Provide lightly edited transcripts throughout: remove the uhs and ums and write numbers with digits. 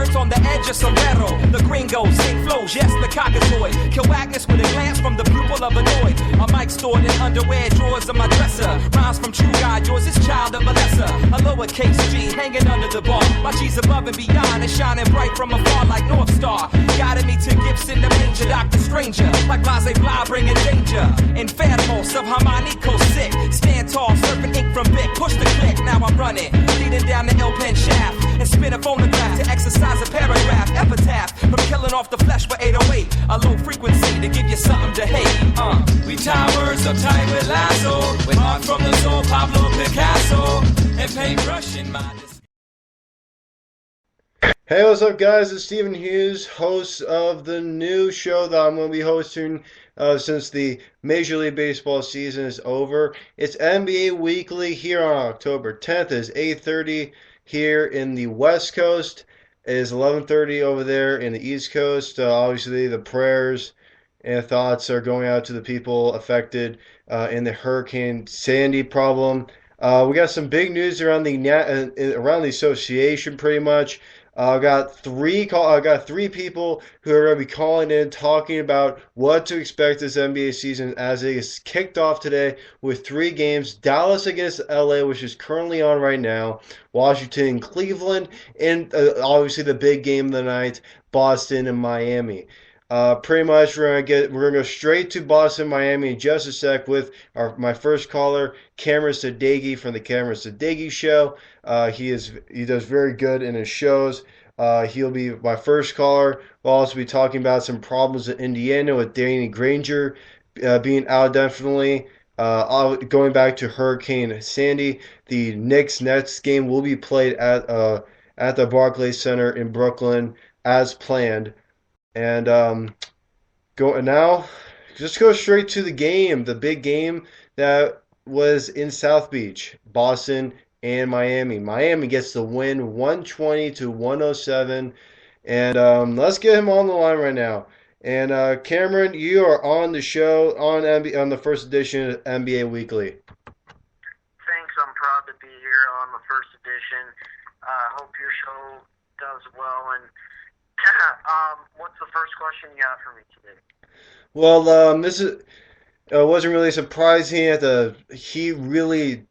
words on the edge of sombrero. The gringos, sick flows, yes, the cockazoid. Kill Agnes with a glance from the pupil of annoyed. A mic stored in underwear drawers of my dresser. Rhymes from True God, yours is child of a lesser. A lowercase G hanging under the bar. My G's above and beyond and shining bright from afar like North Star. Guided me to Gibson, the manger, Dr. Stranger. Like Blase Blah bringing danger. Enfermos of Harmonico sick. Stand tall, surfing ink from Vic. Push the click, now I'm running. Leading down the L-pen shaft. And spin a phonograph to exercise a paragraph. Epitaph from killing off the flesh for 808. A low frequency to give you something to hate. We tie words uptight with lasso. With art from the soul, Pablo Picasso. And paintbrush in my... Hey, what's up, guys? It's Stephen Hughes, host of the new show that I'm going to be hosting since the Major League Baseball season is over. It's NBA Weekly here on October 10th. It's 8:30 here in the West Coast. It is 11:30 over there in the East Coast. Obviously, the prayers and thoughts are going out to the people affected in the Hurricane Sandy problem. We got some big news around the association, pretty much. I got three people who are going to be calling in talking about what to expect this NBA season as it is kicked off today with 3 games. Dallas against LA, which is currently on right now. Washington, Cleveland, and obviously the big game of the night, Boston and Miami. Pretty much we're gonna go straight to Boston, Miami in just a sec with my first caller, Cameron Sadeghi from the Cameron Sadeghi Show. He does very good in his shows. He'll be my first caller. We'll also be talking about some problems in Indiana with Danny Granger being out indefinitely. Going back to Hurricane Sandy, the Knicks-Nets game will be played at the Barclays Center in Brooklyn as planned. And just go straight to the game, the big game that was in South Beach, Boston and Miami. Miami gets the win, 120-107, and let's get him on the line right now. And Cameron, you are on the show on the first edition of NBA Weekly. Thanks, I'm proud to be here on the first edition. Hope your show does well, and what's the first question you got for me today? Well, this wasn't really surprising. He really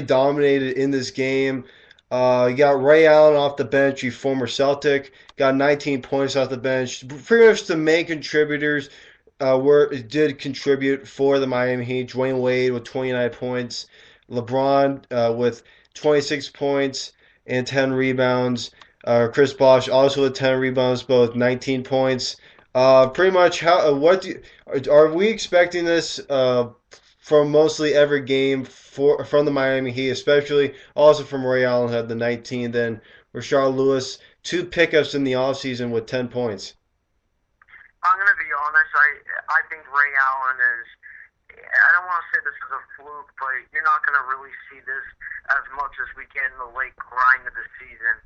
dominated in this game. You got Ray Allen off the bench, you former Celtic, got 19 points off the bench. Pretty much the main contributors did contribute for the Miami Heat. Dwayne Wade with 29 points, LeBron with 26 points and 10 rebounds. Chris Bosh also with 10 rebounds, both 19 points. Pretty much, are we expecting this from mostly every game from the Miami Heat, especially also from Ray Allen who had the 19, then Rashard Lewis, 2 pickups in the offseason with 10 points? I'm going to be honest, I think Ray Allen is, I don't want to say this is a fluke, but you're not going to really see this as much as we get in the late grind of the season.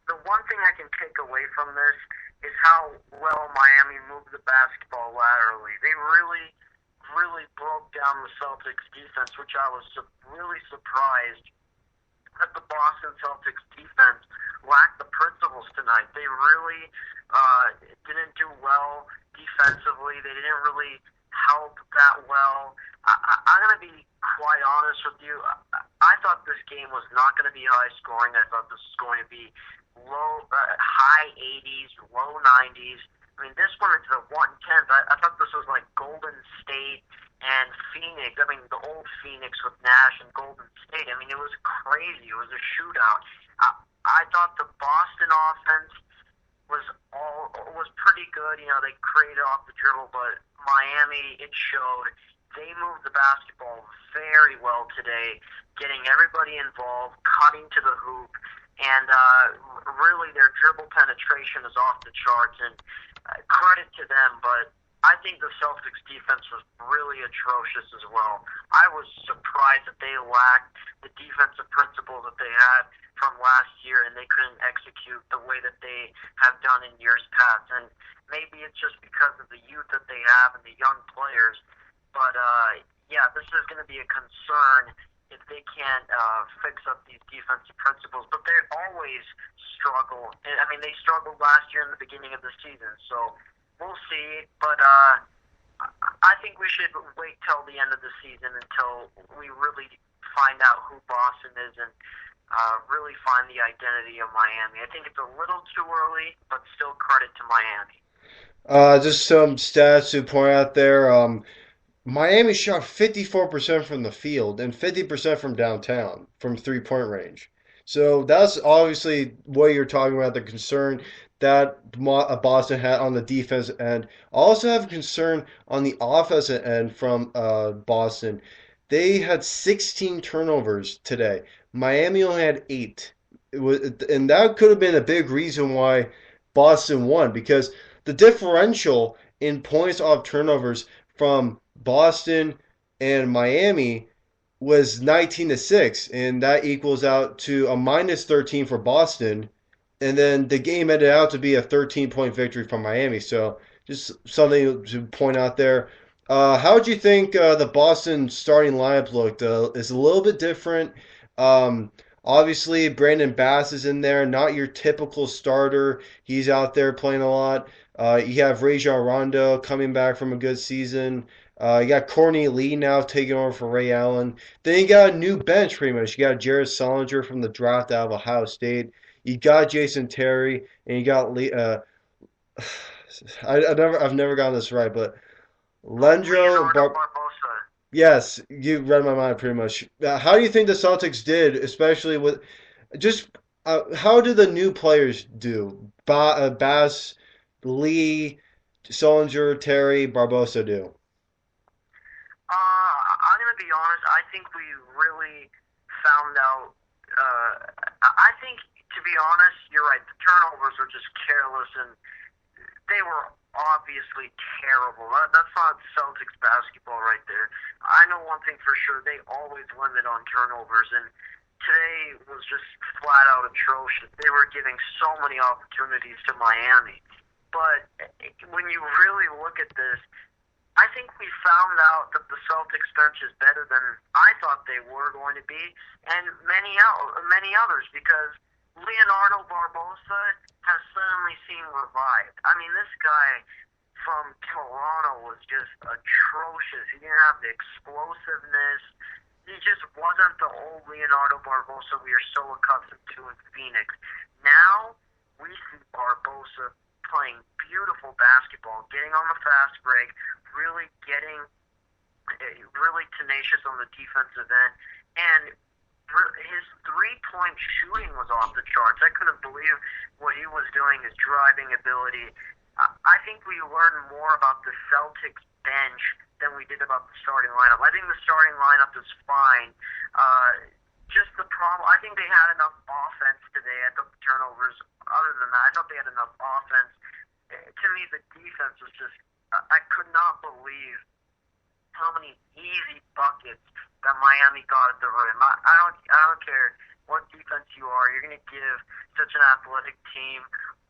The one thing I can take away from this is how well Miami moved the basketball laterally. They really broke down the Celtics defense, which I was really surprised that the Boston Celtics defense lacked the principles tonight. They really didn't do well defensively. They didn't really help that well. I'm going to be quite honest with you. I thought this game was not going to be high scoring. I thought this was going to be high 80s, low 90s. I mean, this went into the 110th. I thought this was like Golden State and Phoenix. I mean, the old Phoenix with Nash and Golden State. I mean, it was crazy. It was a shootout. I thought the Boston offense was pretty good. You know, they created off the dribble, but Miami, it showed. They moved the basketball very well today, getting everybody involved, cutting to the hoop, and really their dribble penetration is off the charts, and credit to them, but I think the Celtics defense was really atrocious as well. I was surprised that they lacked the defensive principles that they had from last year, and they couldn't execute the way that they have done in years past. And maybe it's just because of the youth that they have and the young players. But, yeah, this is going to be a concern if they can't fix up these defensive principles. But they always struggle. I mean, they struggled last year in the beginning of the season, so we'll see. But I think we should wait till the end of the season until we really find out who Boston is and really find the identity of Miami. I think it's a little too early, but still credit to Miami. Just some stats to point out there. Miami shot 54% from the field and 50% from downtown from 3-point range. So that's obviously what you're talking about, the concern that Boston had on the defense end. Also have concern on the offensive end from Boston. They had 16 turnovers today. Miami only had 8. And that could have been a big reason why Boston won because the differential in points off turnovers from Boston and Miami was 19-6, and that equals out to a minus 13 for Boston. And then the game ended out to be a 13-point victory for Miami. So just something to point out there. How would you think the Boston starting lineup looked? It's a little bit different. Obviously, Brandon Bass is in there, not your typical starter. He's out there playing a lot. You have Rajon Rondo coming back from a good season. You got Courtney Lee now taking over for Ray Allen. Then you got a new bench pretty much. You got Jared Solinger from the draft out of Ohio State. You got Jason Terry, and you got Lee. I've never gotten this right, but Lendro Barbosa. Yes, you read my mind pretty much. How do you think the Celtics did, especially with just how do the new players do? Bass, Lee, Solinger, Terry, Barbosa do? I'm going to be honest. I think we really found out. I think, to be honest, you're right. The turnovers are just careless, and they were obviously terrible. That's not Celtics basketball right there. I know one thing for sure. They always limit on turnovers, and today was just flat out atrocious. They were giving so many opportunities to Miami. But when you really look at this, I think we found out that the Celtics bench is better than I thought they were going to be, and many others, because Leonardo Barbosa has suddenly seemed revived. I mean, this guy from Toronto was just atrocious. He didn't have the explosiveness. He just wasn't the old Leonardo Barbosa we are so accustomed to in Phoenix. Now, we see Barbosa playing beautiful basketball, getting on the fast break, really tenacious on the defensive end, and his three-point shooting was off the charts. I couldn't believe what he was doing, his driving ability. I think we learned more about the Celtics bench than we did about the starting lineup. I think the starting lineup is fine. Just the problem, I think they had enough offense today. I thought the turnovers, other than that, I thought they had enough offense. To me, the defense was just, I could not believe how many easy buckets that Miami got at the rim. I don't care what defense you are. You're going to give such an athletic team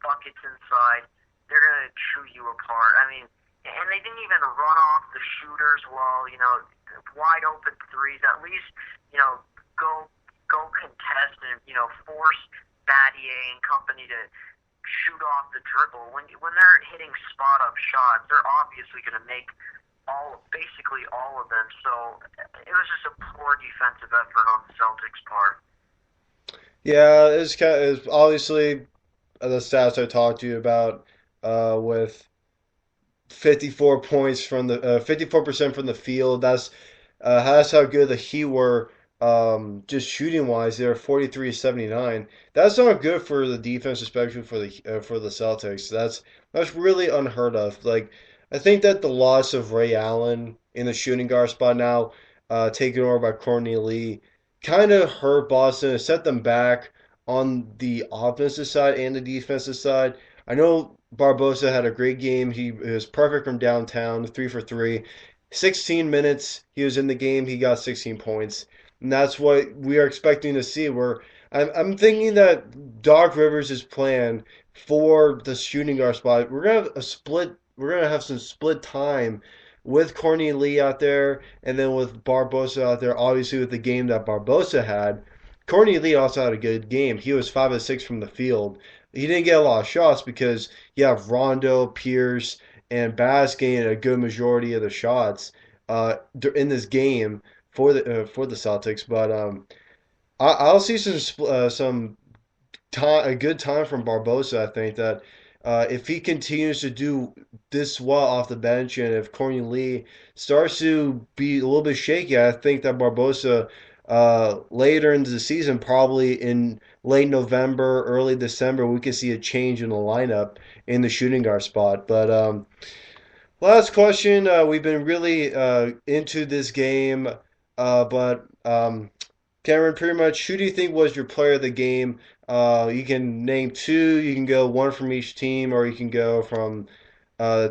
buckets inside. They're going to chew you apart. I mean, and they didn't even run off the shooters well, wide open threes. At least, go contest and, force Battier and company to shoot off the dribble. When they're hitting spot up shots, they're obviously going to make basically all of them. So it was just a poor defensive effort on the Celtics' part. Yeah, it's obviously the stats I talked to you about with 54 points from the 54% from the field. That's how good the Heat were. Just shooting wise, they're 43-79. That's not good for the defense, especially for the Celtics. That's really unheard of. Like I think that the loss of Ray Allen in the shooting guard spot now, taken over by Courtney Lee, kind of hurt Boston and set them back on the offensive side and the defensive side. I know Barbosa had a great game. He was perfect from downtown, 3 for 3. 16 minutes he was in the game. He got 16 points. And that's what we are expecting to see. I'm thinking that Doc Rivers' plan for the shooting guard spot, we're gonna have a split. We're gonna have some split time with Courtney Lee out there, and then with Barbosa out there. Obviously, with the game that Barbosa had, Courtney Lee also had a good game. He was 5 of 6 from the field. He didn't get a lot of shots because you have Rondo, Pierce, and Baz getting a good majority of the shots in this game for the Celtics. But I'll see some time, a good time from Barbosa. I think that if he continues to do this well off the bench, and if Courtney Lee starts to be a little bit shaky, I think that Barbosa later into the season, probably in late November, early December, we could see a change in the lineup in the shooting guard spot. But last question. We've been really into this game, but Cameron, pretty much, who do you think was your player of the game? You can name two. You can go one from each team, or you can go from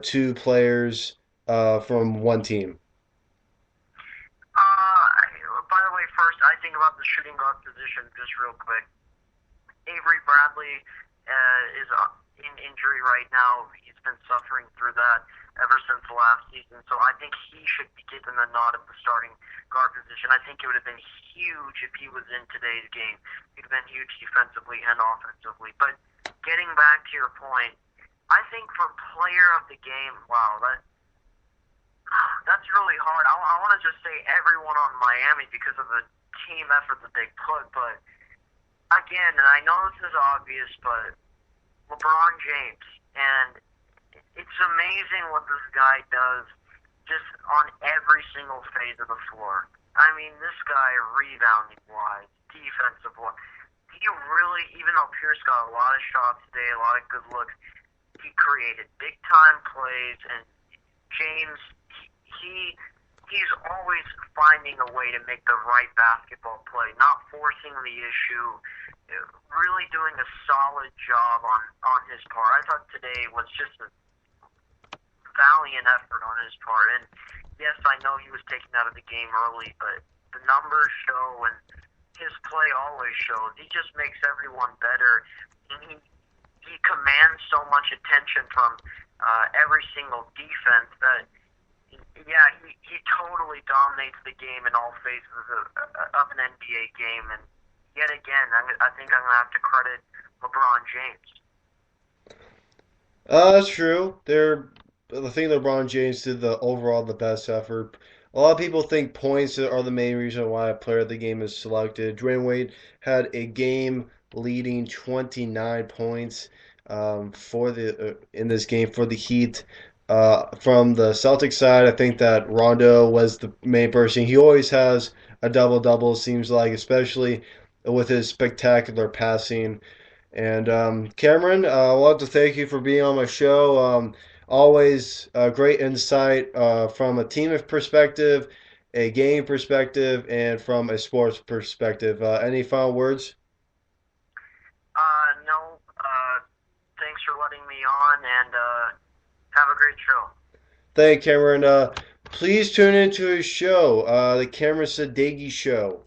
two players from one team. By the way, first, I think about the shooting guard position just real quick. Avery Bradley is in injury right now. He's been suffering through that ever since last season. So I think he should be given the nod at the starting guard position. I think it would have been huge if he was in today's game. He'd have been huge defensively and offensively. But getting back to your point, I think for player of the game, wow, that's really hard. I want to just say everyone on Miami because of the team effort that they put. But again, and I know this is obvious, but LeBron James, and it's amazing what this guy does just on every single phase of the floor. I mean, this guy, rebounding-wise, defensive-wise, he really, even though Pierce got a lot of shots today, a lot of good looks, he created big-time plays, and James, he's always finding a way to make the right basketball play, not forcing the issue, really doing a solid job on his part. I thought today was just a valiant effort on his part. And yes, I know he was taken out of the game early, but the numbers show and his play always shows. He just makes everyone better. And he commands so much attention from every single defense that, yeah, he totally dominates the game in all phases of an NBA game. And yet again, I think I'm going to have to credit LeBron James. That's true. I think LeBron James did the best effort. A lot of people think points are the main reason why a player of the game is selected. Dwayne Wade had a game-leading 29 points in this game for the Heat. From the Celtics side, I think that Rondo was the main person. He always has a double-double, seems like, especially with his spectacular passing. And Cameron, I want to thank you for being on my show. Always great insight from a team perspective, a game perspective, and from a sports perspective. Any final words? No. Thanks for letting me on, and have a great show. Thank you, Cameron. Please tune into his show, the Cameron Sadeghi Show.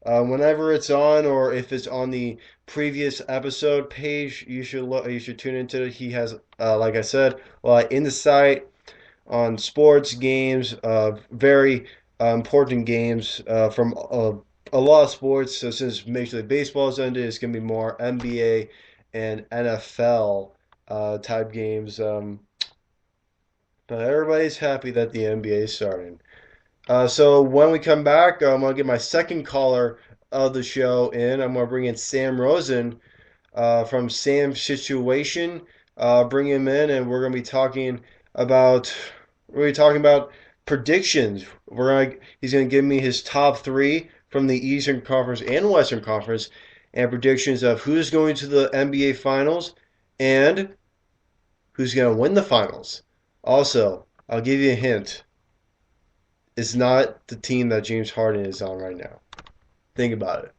Whenever it's on, or if it's on the previous episode page, you should tune into it. He has, like I said, insight on sports games, very important games from a lot of sports. So since Major League Baseball has ended, it's going to be more NBA and NFL type games. But everybody's happy that the NBA is starting. So when we come back, I'm going to get my second caller of the show in. I'm going to bring in Sam Rosen from Sam's Situation. Bring him in, and we're going to be talking about predictions. He's going to give me his top three from the Eastern Conference and Western Conference, and predictions of who's going to the NBA Finals and who's going to win the Finals. Also, I'll give you a hint. It's not the team that James Harden is on right now. Think about it.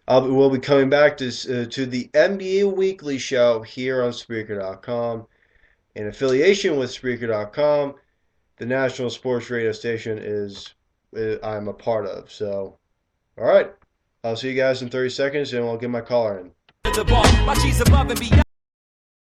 We'll be coming back to the NBA Weekly Show here on Spreaker.com. In affiliation with Spreaker.com, the national sports radio station I'm a part of. So, all right. I'll see you guys in 30 seconds, and we'll get my caller in. My G's above and beyond.